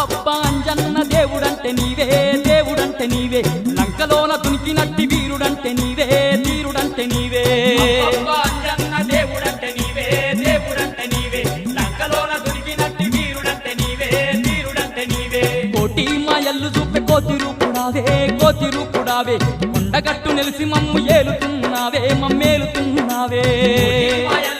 అబ్బబ్బా అంజన్న దేవుడంటే నీవే దేవుడంటే నీవే లంకలోన దునికినట్టి వీరుడంటే నీవే వీరుడంటే నీవే అంజన్న దేవుడంటే నీవే దేవుడంటే నీవే లంకలోన దొరికినట్టి వీరుడంటే నీవే వీరుడంటే నీవే కోటి మాయల్లు చూపే కోతి రూపుడావే కొండగట్టు నెలిసి మమ్ము ఏలుతున్నావే మమ్మేలుతున్నావే మాయల